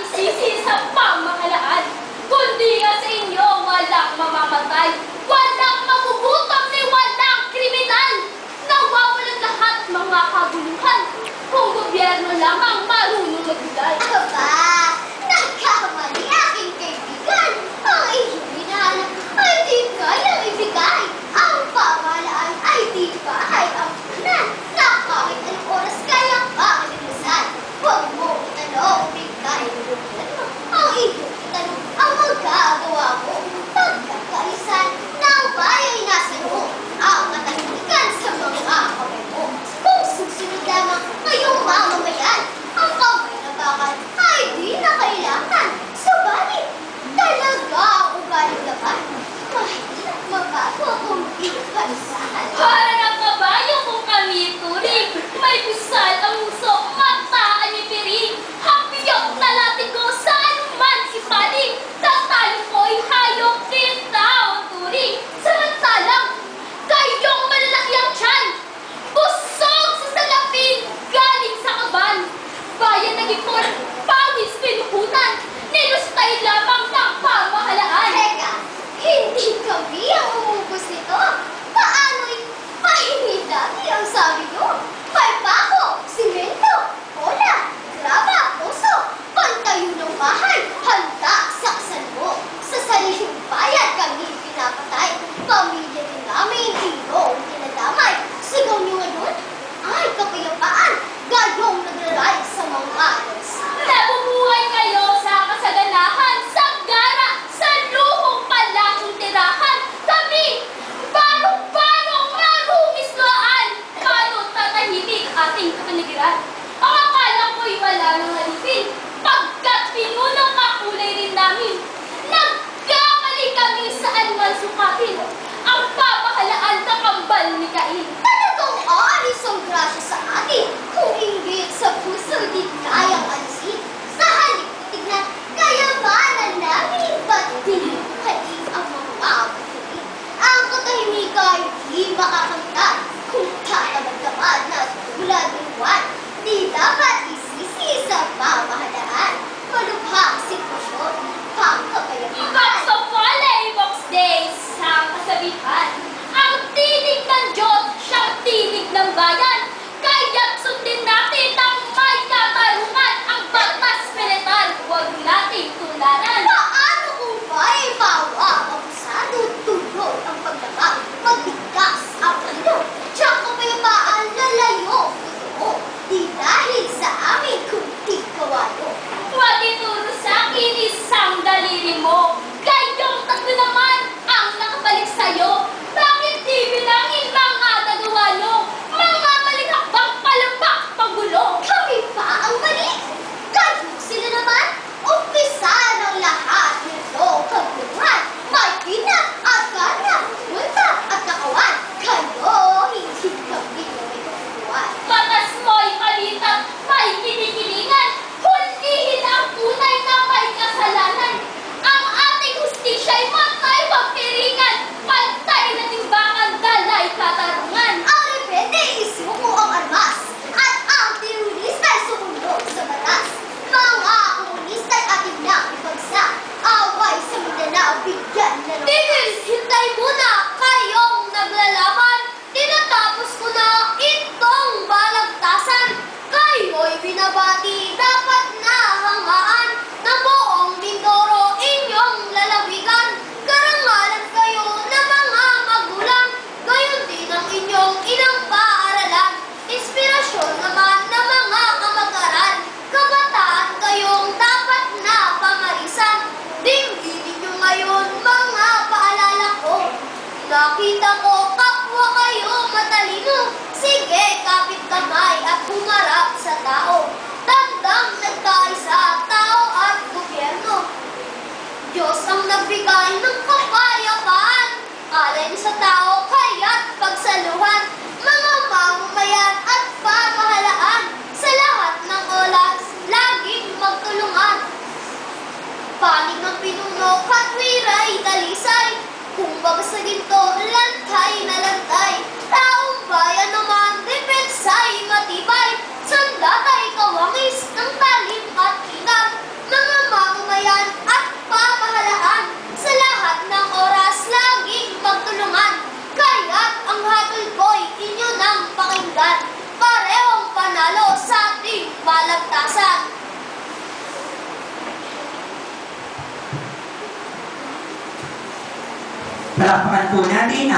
isisi sa pamahalaan. Kundi nga sa inyo, walang mamamatay, walang magugutom, ni walang kriminal. Nawawalan lahat mga kaguluhan kung gobyerno lamang marunong magbigay. Aba, nagkamali aking kaibigan. Ang iyong hinahanap ay di kayang ibigay. Ang pamahalaan ay di kahit ang punan na kahit anong oras kaya kang ilisan. Huwag mo itanong bigay ng gobyerno. Ang iyong itanong ang magagawa mo. Pagkakaalisan ng baya'y nasa loob. Ang katahimikan sa mga kamay mo. Kung susunod lamang ngayong mamamayan, ang kamay na bakal ay di na kailangan. Subalit, talaga ang ugaling laban. Mahirap mabago kung di palisahan. Para ng kabayo kung kami turing, may pusal ang uso, mata ang ipiring, hapyok na latigo saan man ipaling, tatalo ko'y hayop kita ang turing. Samantalang, kayong malalaki ang tiyan, busog sa salapin, galing sa kaban, bayan nag-ipon, pawis pinuhunan, nilustay lamang ng pamahalaan. Teka, hindi kami ang umubos nito. Paano'y pahingi dati ang sabi nyo? May pako, simento, bola, graba, puso, pantayo ng bahay, handa, saksan mo. Sa sariling bayan kami pinapatay. Pamilya din namin, tiro, tinadamay. Sigaw nyo nga doon? Ay, kapayapaan, gayong nagraray sa mga lansa. Nabubuhay kayo sa kasaganahan, sa gara, sa luhong palang tirahan. Kami, barong-barong marumislaan, paano tatahimik ating kapaligiran? Ang akala ko'y wala nang halipin, pagkat pinunong kakulay rin namin. Nagkamali kami saan man sukatin, ang pamahalaan kakambal ni Cain. Talagang aalis ang grasya sa atin kung inggit sa puso di kayang alisin. Sa halip na tignan, kayabanan namin ba't dinukali ang mga buhay. Ang katahimikan di makakamtan kung tatamad-tamad na mula duwan. Di dapat isisi sa pamahalaan. Malubhang sitwasyon, pangkapayapaan. Iba't sa Box Days sa kasabihan, ang tinig ng Diyos siyang tinig ng bayan. Kaya't sundin natin ang may katarungan, ang batas militar, huwag nating tularan. Paano kung ba'y bawa, abusado, tulog ang paglabang, magbigas ang ano, tsaka kapayapaan lalayo, totoo, di dahil sa amin kundi kawayo. Huwag ituro sa akin isang daliri mo, kayong tatlo naman ang nakabalik sa'yo. Bakit di bilangin mga nagawa nyo? Mga malikakbang palabak pagulo. Kami pa ang mali. Kayo sila naman, umpisa ng lahat nito kaguluhan. May pinat at kanya, multa at nakawan. Kayo, hindi kami may kaguluhan. Batas mo'y palitan, may kinikilingan. Hulihin ang tunay na may kasalanan. Ang ating hustisya'y matay pagpiringan. Pantay na timbangan, dalay katarungan. Ang rebelde isuko ang armas at ang terorista ay sumunod sa batas. Mga komunista ay ating na ibagsak. Away sa Mindanao, bigyan na ng Tigil, hintay muna kayong naglalaban. Tinatapos ko na itong balagtasan. Kayo'y binabati, dapat na hangaan na buong Mindoro inyong lalawigan. Karangalan kayo na mga magulang, gayon din ang inyong inang paaralan. Inspirasyon naman na mga kamag-aral, kabataan kayong dapat na pamarisan. Dingginin nyo ngayon mga paalala ko. Nakita ko kapwa kayo matalino. Sige, kapit kamay at humarap sa tao. Tandang nagkaisa, tao at gobyerno. Diyos ang nagbigay ng kapayapaan. Alay sa tao, kaya't pagsaluhan. Mga mamamayan at pamahalaan. Sa lahat ng oras, laging magtulungan. Panig ng pinuno, katwira'y dalisay. Kung babasagin to, lantay na lantay. Taong bayan naman, depensa'y matibay. Sandata'y kawangis ng talim at inam. Mga balagtasan. Palakpakan po natin